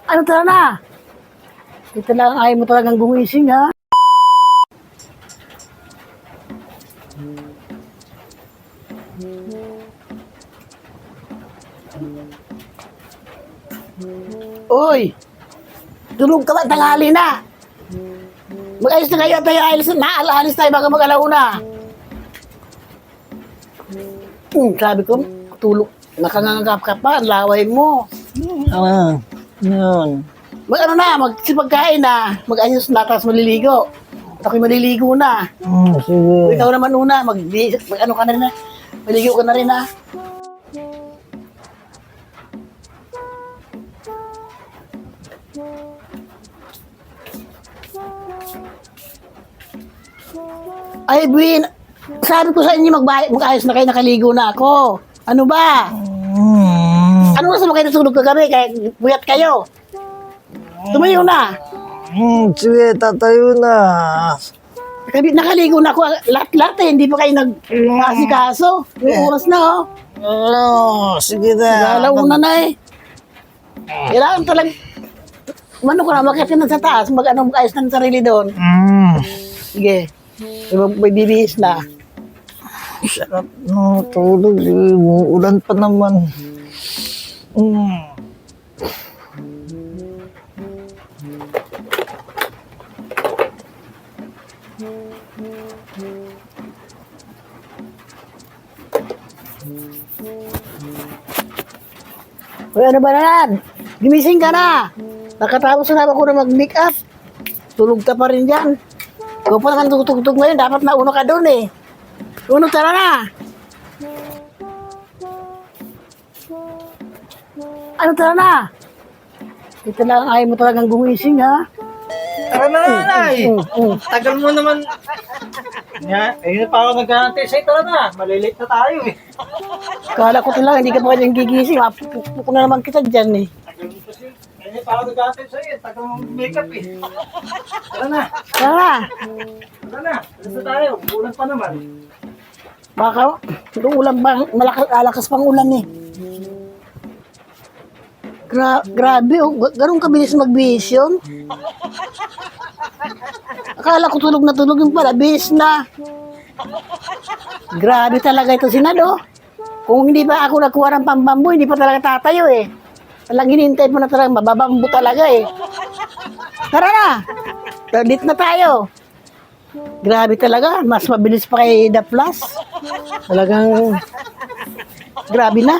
Ano tara na? Ito lang ayaw mo talagang gumising ha. Uy! Tulog ka ba? Tanghali na! Mag-ayos na kayo at tayo alis tayo baga mag-alauna. Sabi ko, tulog. Nakangangap ka pa, ang laway mo. Yun. Mag-ano na, magsipagkain na. Mag-ayos na, tapos maliligo. At ako'y maliligo na. Sige. Ikaw naman una, mag-ano ka na rin na. Maligo ka na rin na. Ay, Buwin, sabi ko sa inyo mag-ayos na kayo, nakaligo na ako. Ano ba? Ano na sa mga kayo natulog kagabi? Kaya buyat kayo. Tumayo na. Sige, tatayo na. Nakaligo na ako. Lahat eh, hindi pa kayo nag-asikaso. Yung oras na, oh. Sige na. Alauna na eh. Kailangan talagang, ano ko na, makita na sa taas, mag-ayos na ng sarili doon. Sige. May bibihis na. Sarap no, tulog. Ulan pa naman. Uy, ano ba na yan? Gimising ka na. Nakatapos na ako na mag-make up. Tulog ka pa rin dyan. Ikaw pa naman tutugtog ngayon. Dapat nauno ka doon eh. Uno, tara na. Ano, tara na? Ito lang ayaw mo talagang gumising ha. Tara na, nanay. Tagal mo naman. Ayun pa ako nag-aantay sa'yo. Tara na. Malilate na tayo eh. Kala ko lang, hindi ka pa kanyang gigising. Mapupuk na naman kita dyan eh. Tagal mo kasi. Ayun pa ako nag-aantay sa'yo. Tagal mo make-up eh. Tara na. Tara na. Tara na. Alis na tayo. Ulan pa naman. Baka, yung ulan bang, malakas pang ulan eh. Grabe, oh. Ganun kabilis magbihis yun. Akala ko tulog na tulog yung pala, bihis na. Grabe talaga ito sinado. Kung hindi pa ako nakuha ng pambambo, hindi pa talaga tatayo eh. Talagang hinintay mo na talaga, mababambo talaga eh. Tara na! Dito na tayo. Grabe talaga, mas mabilis pa kay The Plus. Talagang, grabe na.